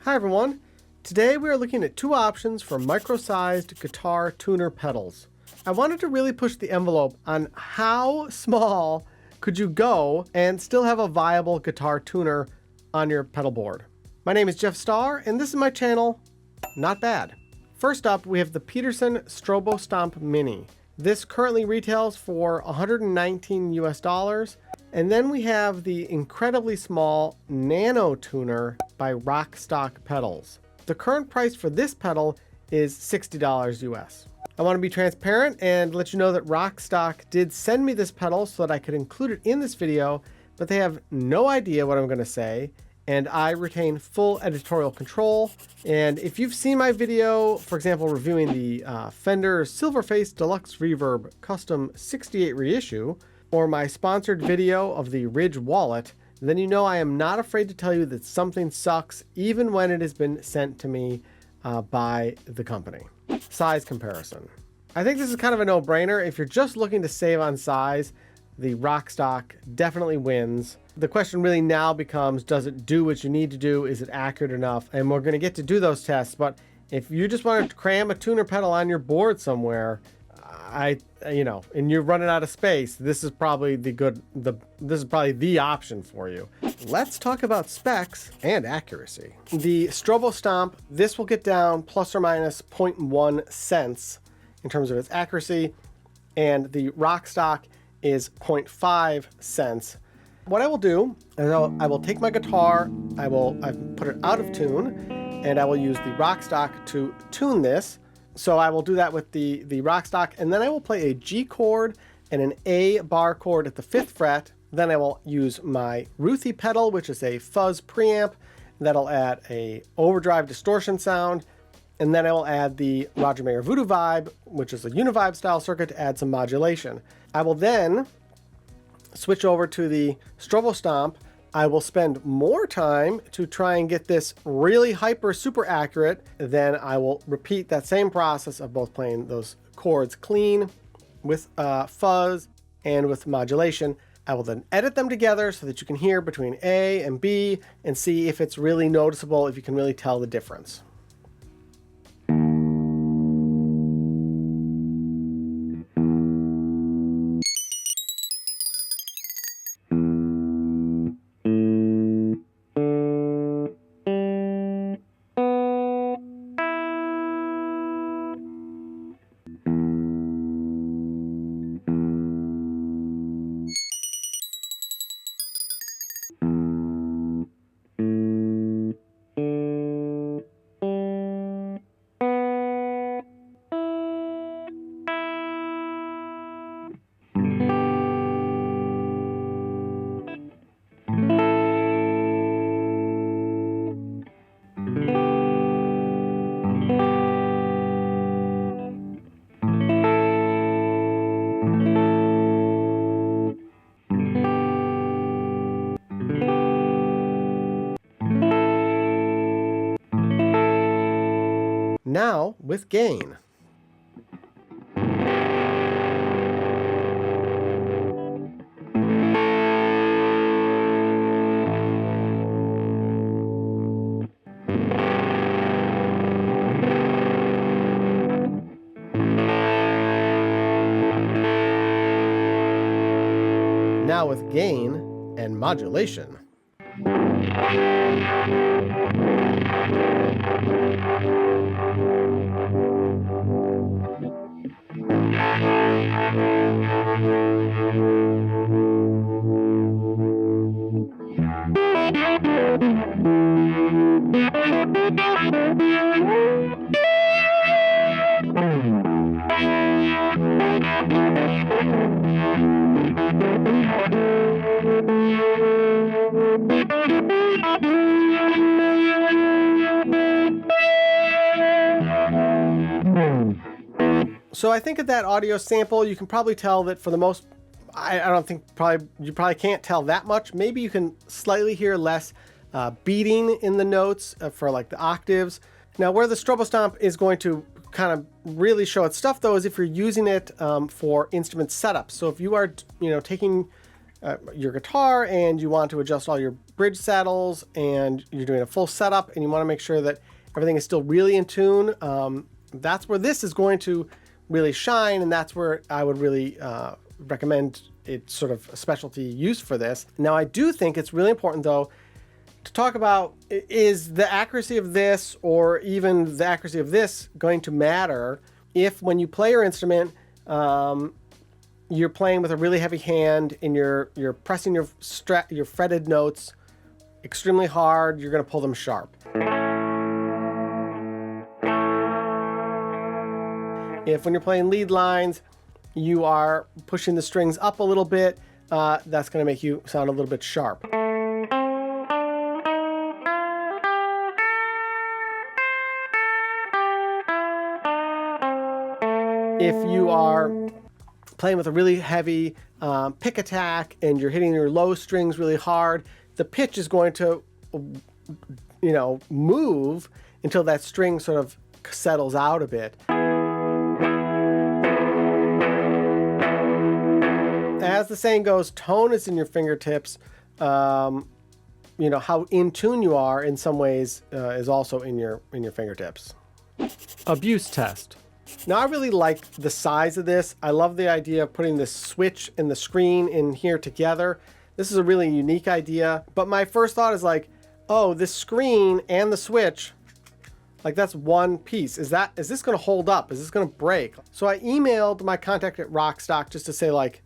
Hi everyone. Today we are looking at two options for micro-sized guitar tuner pedals. I wanted to really push the envelope on how small could you go and still have a viable guitar tuner on your pedal board. My name is Jeff Starr and this is my channel, Not Bad. First up, we have the Peterson Strobostomp Mini. This currently retails for $119 US. And then we have the incredibly small Nano tuner by RockStock pedals. The current price for this pedal is $60 US. I want to be transparent and let you know that RockStock did send me this pedal so that I could include it in this video, but they have no idea what I'm going to say, and I retain full editorial control. And if you've seen my video, for example, reviewing the Fender Silverface Deluxe Reverb Custom 68 reissue, or my sponsored video of the Ridge wallet, then you know I am not afraid to tell you that something sucks even when it has been sent to me by the company. Size comparison. I think this is kind of a no-brainer. If you're just looking to save on size, the RockStock definitely wins. The question really now becomes, does it do what you need to do? Is it accurate enough? And we're going to get to do those tests, but if you just want to cram a tuner pedal on your board somewhere, and you're running out of space, this is probably the option for you. Let's talk about specs and accuracy. The Strobostomp, this will get down plus or minus 0.1 cents in terms of its accuracy, and the RockStock is 0.5 cents. What I will do is I will take my guitar, I've put it out of tune, and I will use the RockStock to tune this. So I will do that with the RockStock, and then I will play a G chord and an A bar chord at the 5th fret. Then I will use my Ruthie pedal, which is a fuzz preamp. That'll add a overdrive distortion sound. And then I will add the Roger Mayer Voodoo Vibe, which is a Univibe style circuit, to add some modulation. I will then switch over to the Strobostomp. I will spend more time to try and get this really super accurate. Then I will repeat that same process of both playing those chords clean with fuzz and with modulation. I will then edit them together so that you can hear between A and B and see if it's really noticeable, if you can really tell the difference. Now with gain. Now with gain and modulation. So I think at that audio sample, you can probably tell that for the most, I don't think you probably can't tell that much. Maybe you can slightly hear less beating in the notes for like the octaves. Now where the Strobostomp is going to kind of really show its stuff though is if you're using it for instrument setup. So if you are taking your guitar and you want to adjust all your bridge saddles and you're doing a full setup and you want to make sure that everything is still really in tune, that's where this is going to really shine, and that's where I would really recommend it's sort of a specialty use for this. Now, I do think it's really important, though, to talk about, is the accuracy of this or even the accuracy of this going to matter if when you play your instrument, you're playing with a really heavy hand and you're pressing your fretted notes extremely hard, you're going to pull them sharp. If when you're playing lead lines, you are pushing the strings up a little bit, that's going to make you sound a little bit sharp. If you are playing with a really heavy pick attack and you're hitting your low strings really hard, the pitch is going to, move until that string sort of settles out a bit. As the saying goes, tone is in your fingertips. How in tune you are in some ways is also in your fingertips. Abuse test. Now, I really like the size of this. I love the idea of putting this switch and the screen in here together. This is a really unique idea. But my first thought is like, oh, this screen and the switch, like that's one piece. Is this going to hold up? Is this going to break? So I emailed my contact at RockStock just to say, like,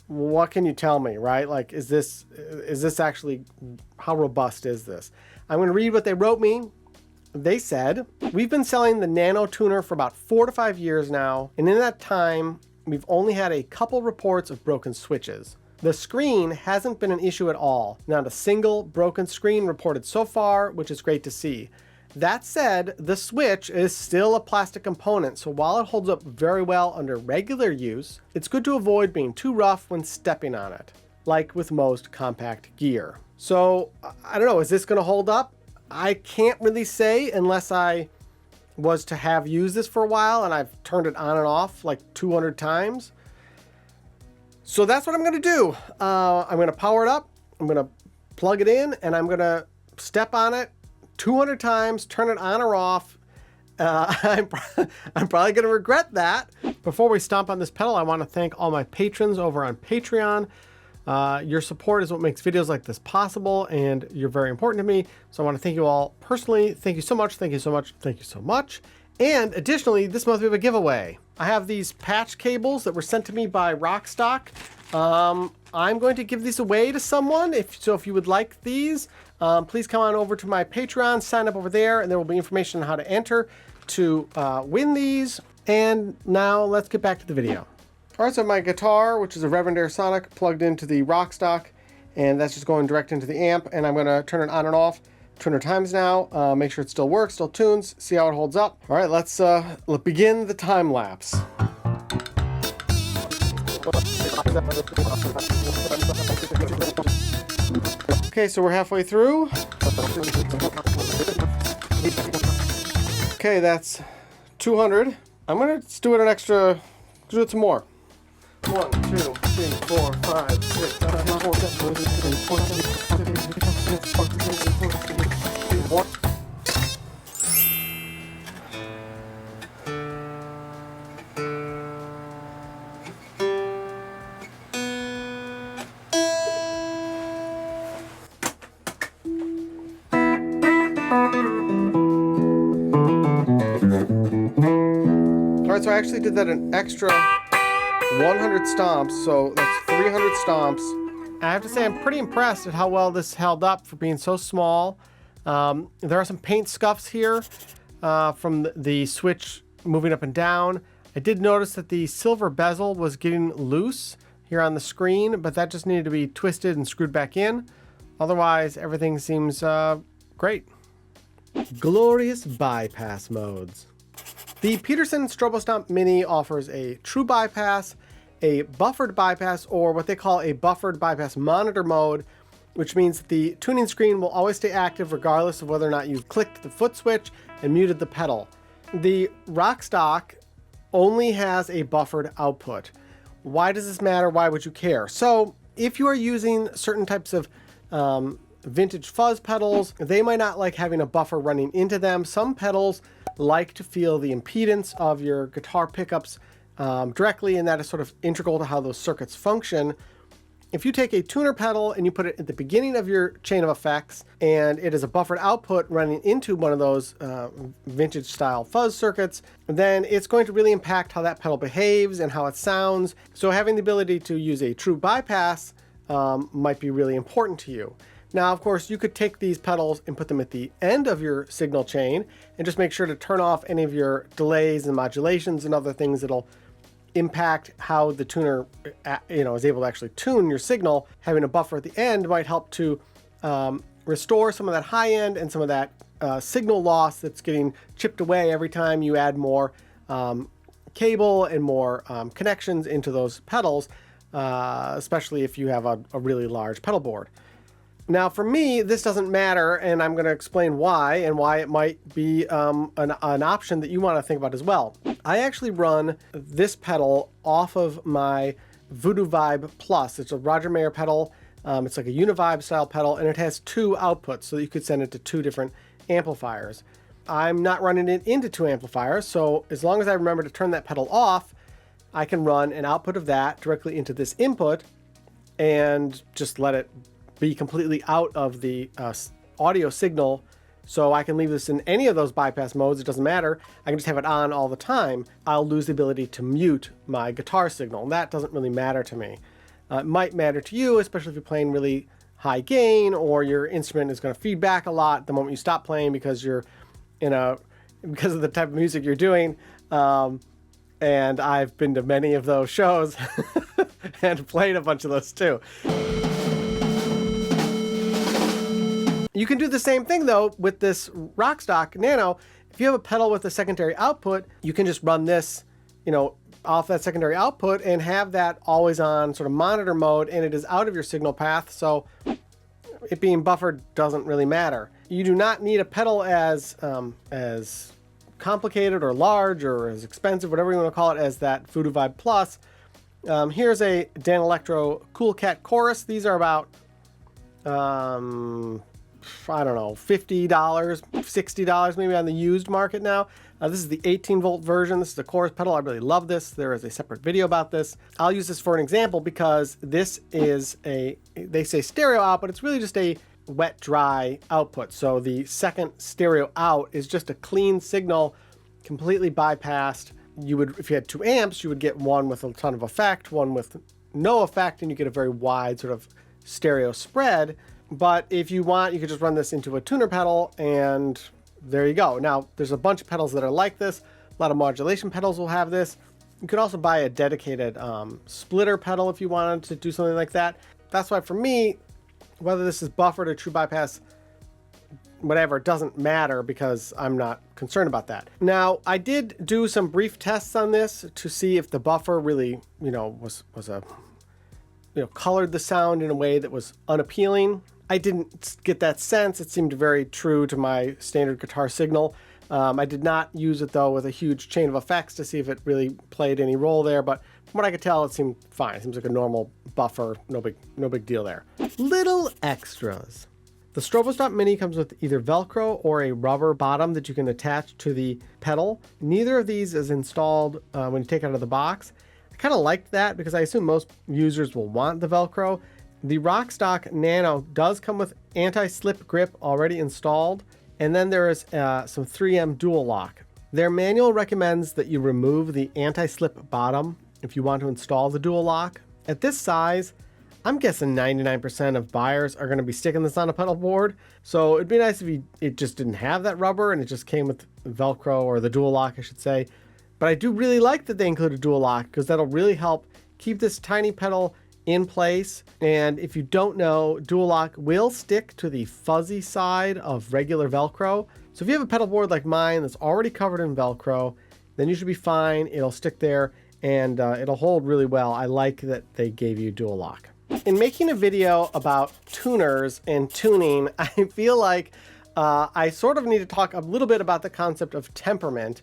what can you tell me, right? Like, is this actually, how robust is this? I'm going to read what they wrote me. They said, we've been selling the Nano tuner for about 4 to 5 years now, and in that time, we've only had a couple reports of broken switches. The screen hasn't been an issue at all. Not a single broken screen reported so far, which is great to see. That said, the switch is still a plastic component, so while it holds up very well under regular use, it's good to avoid being too rough when stepping on it, like with most compact gear. So, I don't know, is this going to hold up? I can't really say unless I was to have used this for a while and I've turned it on and off like 200 times. So that's what I'm going to do. I'm going to power it up, I'm going to plug it in, and I'm going to step on it 200 times, turn it on or off. I'm probably going to regret that. Before we stomp on this pedal, I want to thank all my patrons over on Patreon. Your support is what makes videos like this possible, and you're very important to me. So I want to thank you all personally. Thank you so much. Thank you so much. Thank you so much. And additionally, this month we have a giveaway. I have these patch cables that were sent to me by RockStock. I'm going to give these away to someone. If you would like these, please come on over to my Patreon, sign up over there, and there will be information on how to enter to win these. And now let's get back to the video. All right, so my guitar, which is a Reverend Air Sonic, plugged into the RockStock, and that's just going direct into the amp, and I'm going to turn it on and off 200 times now, make sure it still works, still tunes, see how it holds up. All right, let's begin the time lapse. Okay, so we're halfway through. Okay, that's 200. I'm gonna just do it do it some more. 1, 2, 3, 4, 5, 6, 7, 8, 9, 10. Alright, so I actually did that an extra 100 stomps, so that's 300 stomps. I have to say I'm pretty impressed at how well this held up for being so small. There are some paint scuffs here from the switch moving up and down. I did notice that the silver bezel was getting loose here on the screen, but that just needed to be twisted and screwed back in. Otherwise, everything seems great. Glorious bypass modes. The Peterson Strobostomp Mini offers a true bypass, a buffered bypass, or what they call a buffered bypass monitor mode, which means that the tuning screen will always stay active regardless of whether or not you've clicked the foot switch and muted the pedal. The RockStock only has a buffered output. Why does this matter? Why would you care? So If you are using certain types of vintage fuzz pedals, they might not like having a buffer running into them. Some pedals like to feel the impedance of your guitar pickups directly, and that is sort of integral to how those circuits function. If you take a tuner pedal and you put it at the beginning of your chain of effects, and it is a buffered output running into one of those vintage style fuzz circuits, then it's going to really impact how that pedal behaves and how it sounds. So having the ability to use a true bypass might be really important to you. Now, of course, you could take these pedals and put them at the end of your signal chain and just make sure to turn off any of your delays and modulations and other things that'll impact how the tuner is able to actually tune your signal. Having a buffer at the end might help to restore some of that high end and some of that signal loss that's getting chipped away every time you add more cable and more connections into those pedals, especially if you have a really large pedal board. Now, for me, this doesn't matter, and I'm going to explain why and why it might be an option that you want to think about as well. I actually run this pedal off of my Voodoo Vibe Plus. It's a Roger Mayer pedal. It's like a Univibe style pedal, and it has 2 outputs, so you could send it to 2 different amplifiers. I'm not running it into 2 amplifiers, so as long as I remember to turn that pedal off, I can run an output of that directly into this input and just let it be completely out of the audio signal. So I can leave this in any of those bypass modes. It doesn't matter. I can just have it on all the time. I'll lose the ability to mute my guitar signal. And that doesn't really matter to me. It might matter to you, especially if you're playing really high gain or your instrument is going to feedback a lot the moment you stop playing because you're because of the type of music you're doing. And I've been to many of those shows and played a bunch of those too. You can do the same thing though with this RockStock Nano. If you have a pedal with a secondary output, you can just run this, off that secondary output and have that always on sort of monitor mode, and it is out of your signal path. So it being buffered doesn't really matter. You do not need a pedal as complicated or large or as expensive, whatever you want to call it, as that Voodoo Vibe Plus. Here's a Dan Electro Cool Cat Chorus. These are about I don't know, $50, $60 maybe on the used market now. This is the 18 volt version. This is a chorus pedal. I really love this. There is a separate video about this. I'll use this for an example because this is they say stereo out, but it's really just a wet dry output. So the second stereo out is just a clean signal, completely bypassed. If you had 2 amps, you would get one with a ton of effect, one with no effect, and you get a very wide sort of stereo spread. But if you want, you could just run this into a tuner pedal, and there you go. Now, there's a bunch of pedals that are like this. A lot of modulation pedals will have this. You could also buy a dedicated splitter pedal if you wanted to do something like that. That's why for me, whether this is buffered or true bypass, whatever, it doesn't matter because I'm not concerned about that. Now, I did do some brief tests on this to see if the buffer really, colored the sound in a way that was unappealing. I didn't get that sense. It seemed very true to my standard guitar signal. I did not use it though with a huge chain of effects to see if it really played any role there, but from what I could tell, it seemed fine. It seems like a normal buffer, no big deal there. Little extras. The Strobostomp Mini comes with either Velcro or a rubber bottom that you can attach to the pedal. Neither of these is installed when you take it out of the box. I kind of liked that because I assume most users will want the Velcro. The RockStock Nano does come with anti-slip grip already installed, and then there is some 3M dual lock. Their manual recommends that you remove the anti-slip bottom if you want to install the dual lock. At this size, I'm guessing 99% of buyers are going to be sticking this on a pedal board, so it'd be nice if it just didn't have that rubber and it just came with Velcro, or the dual lock I should say. But I do really like that they include a dual lock because that'll really help keep this tiny pedal in place. And if you don't know, dual lock will stick to the fuzzy side of regular Velcro. So if you have a pedal board like mine that's already covered in Velcro, then you should be fine. It'll stick there and it'll hold really well. I like that they gave you dual lock. In making a video about tuners and tuning, I feel like I sort of need to talk a little bit about the concept of temperament.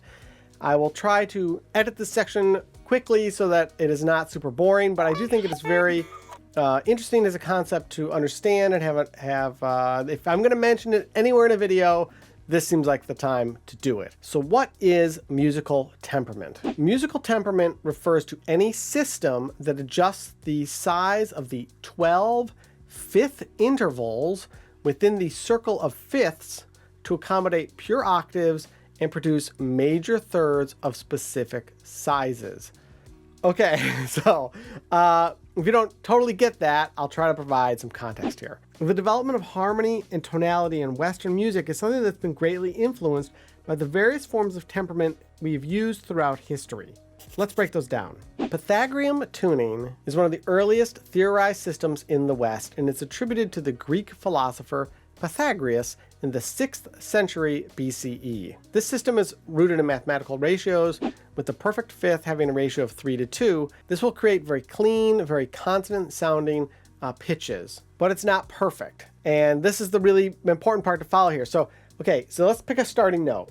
I will try to edit this section quickly so that it is not super boring, but I do think it is very interesting as a concept to understand and if I'm going to mention it anywhere in a video, this seems like the time to do it. So what is musical temperament? Musical temperament refers to any system that adjusts the size of the 12 fifth intervals within the circle of fifths to accommodate pure octaves and produce major thirds of specific sizes. Okay, so if you don't totally get that, I'll try to provide some context here. The development of harmony and tonality in Western music is something that's been greatly influenced by the various forms of temperament we've used throughout history. Let's break those down. Pythagorean tuning is one of the earliest theorized systems in the West, and it's attributed to the Greek philosopher Pythagoras in the 6th century BCE. This system is rooted in mathematical ratios, with the perfect fifth having a ratio of 3:2. This will create very clean, very consonant sounding pitches, but it's not perfect. And this is the really important part to follow here. So let's pick a starting note.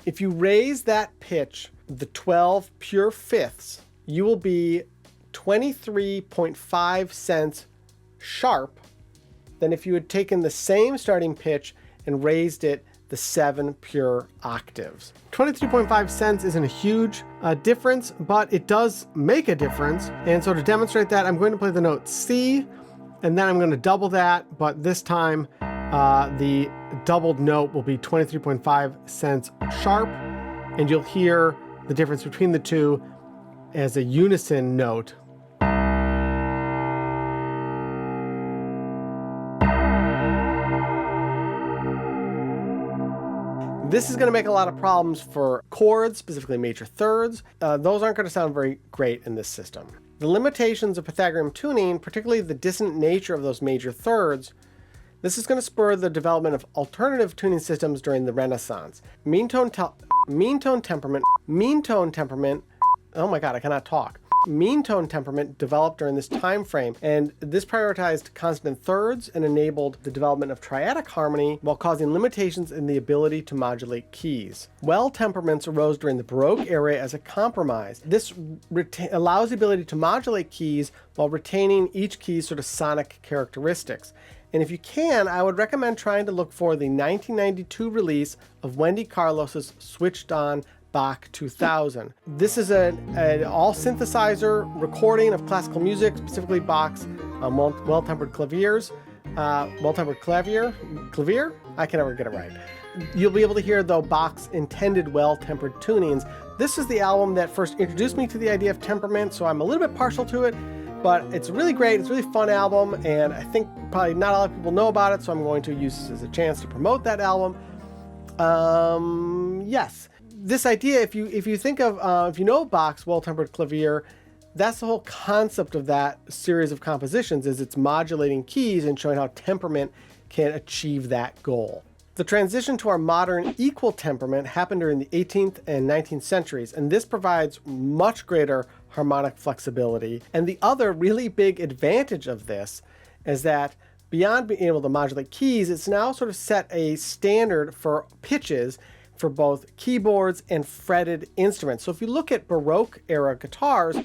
If you raise that pitch the 12 pure fifths, you will be 23.5 cents sharp than if you had taken the same starting pitch and raised it the 7 pure octaves. 23.5 cents isn't a huge difference, but it does make a difference. And so to demonstrate that, I'm going to play the note C, and then I'm going to double that, but this time the doubled note will be 23.5 cents sharp, and you'll hear the difference between the two as a unison note. This is going to make a lot of problems for chords, specifically major thirds. Those aren't going to sound very great in this system. The limitations of Pythagorean tuning, particularly the dissonant nature of those major thirds, this is going to spur the development of alternative tuning systems during the Renaissance. Mean tone temperament, oh my God, I cannot talk. Mean tone temperament developed during this time frame, and this prioritized consonant thirds and enabled the development of triadic harmony while causing limitations in the ability to modulate keys. Well temperaments arose during the Baroque era as a compromise. This allows the ability to modulate keys while retaining each key's sort of sonic characteristics. And if you can, I would recommend trying to look for the 1992 release of Wendy Carlos's Switched On Bach 2000. This is an all synthesizer recording of classical music, specifically Bach's well-tempered clavier. I can never get it right. You'll be able to hear, though, Bach's intended well-tempered tunings. This is the album that first introduced me to the idea of temperament, so I'm a little bit partial to it, but it's really great. It's a really fun album, and I think probably not a lot of people know about it, so I'm going to use this as a chance to promote that album. Yes. This idea, if you think of, if you know Bach's well-tempered clavier, that's the whole concept of that series of compositions, is it's modulating keys and showing how temperament can achieve that goal. The transition to our modern equal temperament happened during the 18th and 19th centuries, and this provides much greater harmonic flexibility. And the other really big advantage of this is that beyond being able to modulate keys, it's now sort of set a standard for pitches for both keyboards and fretted instruments. So if you look at Baroque era guitars,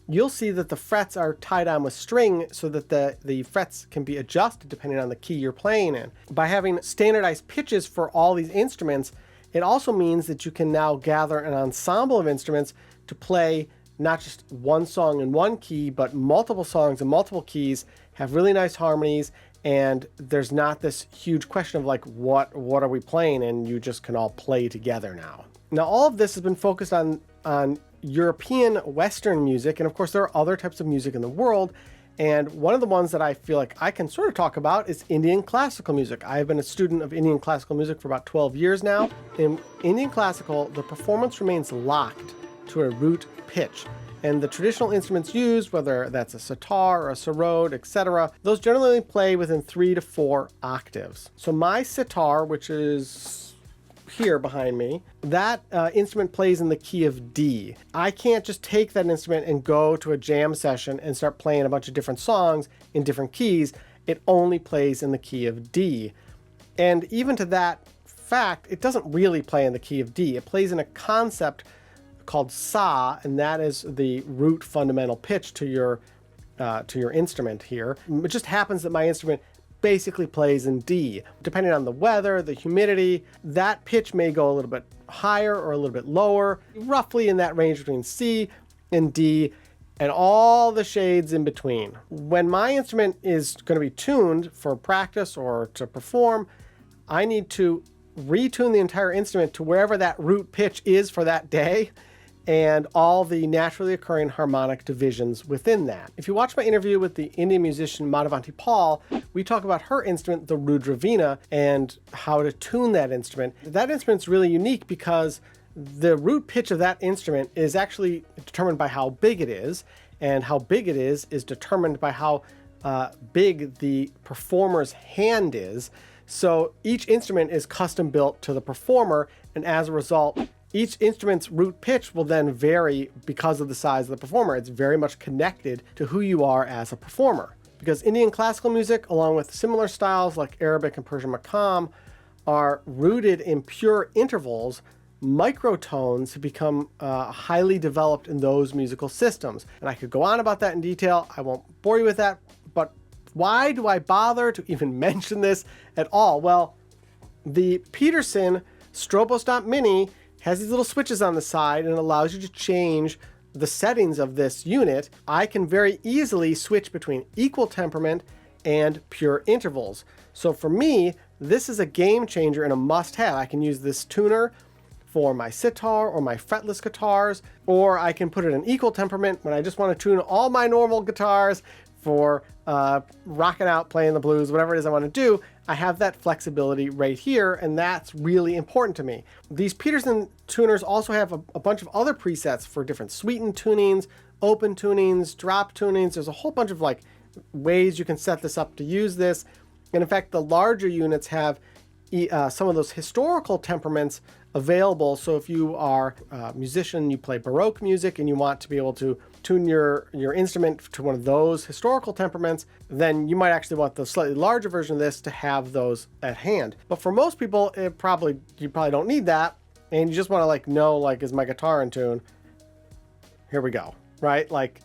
you'll see that the frets are tied on with string so that the frets can be adjusted depending on the key you're playing in. By having standardized pitches for all these instruments, it also means that you can now gather an ensemble of instruments to play not just one song in one key, but multiple songs in multiple keys, have really nice harmonies, and there's not this huge question of like, what are we playing? And you just can all play together now. Now, all of this has been focused on European Western music, and of course there are other types of music in the world, and one of the ones that I feel like I can sort of talk about is Indian classical music. I've been a student of Indian classical music for about 12 years now. In Indian classical, the performance remains locked to a root pitch, and the traditional instruments used, whether that's a sitar or a sarod, etc., those generally play within 3 to 4 octaves. So my sitar, which is here behind me, that instrument plays in the key of D. I can't just take that instrument and go to a jam session and start playing a bunch of different songs in different keys. It only plays in the key of D. And even to that fact, it doesn't really play in the key of D. It plays in a concept called sa, and that is the root fundamental pitch to your to your instrument here. It just happens that my instrument basically plays in D. Depending on the weather, the humidity, that pitch may go a little bit higher or a little bit lower, roughly in that range between C and D, and all the shades in between. When my instrument is going to be tuned for practice or to perform, I need to retune the entire instrument to wherever that root pitch is for that day, and all the naturally occurring harmonic divisions within that. If you watch my interview with the Indian musician Madhavanti Paul, we talk about her instrument, the Rudravina, and how to tune that instrument. That instrument's really unique because the root pitch of that instrument is actually determined by how big it is, and how big it is determined by how big the performer's hand is. So each instrument is custom built to the performer, and as a result, each instrument's root pitch will then vary because of the size of the performer. It's very much connected to who you are as a performer. Because Indian classical music, along with similar styles like Arabic and Persian maqam, are rooted in pure intervals, microtones have become highly developed in those musical systems. And I could go on about that in detail. I won't bore you with that, but why do I bother to even mention this at all? Well, the Peterson Strobostomp Mini has these little switches on the side and allows you to change the settings of this unit. I can very easily switch between equal temperament and pure intervals. So for me, this is a game changer and a must-have. I can use this tuner for my sitar or my fretless guitars, or I can put it in equal temperament when I just want to tune all my normal guitars for rocking out, playing the blues, whatever it is I want to do. I have that flexibility right here, and that's really important to me. These Peterson tuners also have a bunch of other presets for different sweetened tunings, open tunings, drop tunings. There's a whole bunch of like ways you can set this up to use this. And in fact, the larger units have some of those historical temperaments available. So if you are a musician, you play Baroque music, and you want to be able to tune your instrument to one of those historical temperaments, then you might actually want the slightly larger version of this to have those at hand. But for most people, you probably don't need that, and you just want to like know, like, is my guitar in tune? Here we go, right? Like,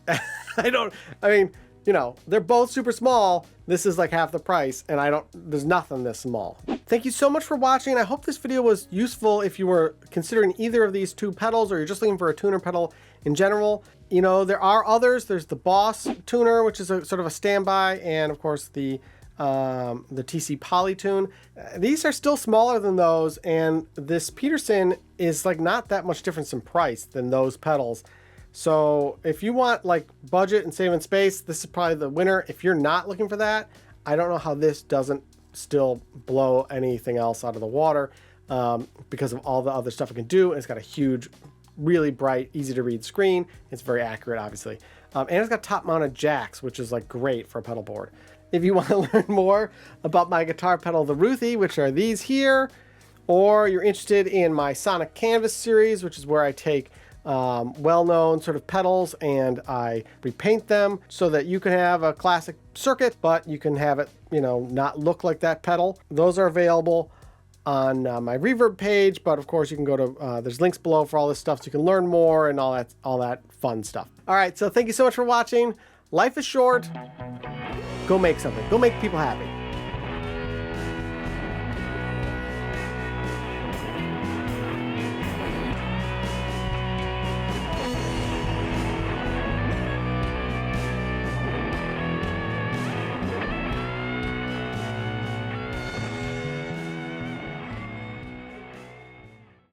you know, they're both super small. This is like half the price, and there's nothing this small. Thank you so much for watching. I hope this video was useful if you were considering either of these two pedals, or you're just looking for a tuner pedal in general. You know, there are others. There's the Boss tuner, which is a sort of a standby, and of course the TC Polytune. These are still smaller than those, and this Peterson is like not that much difference in price than those pedals. So if you want like budget and saving space, this is probably the winner. If you're not looking for that, I don't know how this doesn't still blow anything else out of the water because of all the other stuff it can do. And it's got a huge, really bright, easy to read screen. It's very accurate, obviously. And it's got top mounted jacks, which is like great for a pedal board. If you want to learn more about my guitar pedal, the Ruthie, which are these here, or you're interested in my Sonic Canvas series, which is where I take well-known sort of pedals and I repaint them so that you can have a classic circuit, but you can have it, you know, not look like that pedal. Those are available on my Reverb page, but of course you can go to, there's links below for all this stuff so you can learn more and all that fun stuff. All right, so thank you so much for watching. Life is short. Go make something. Go make people happy.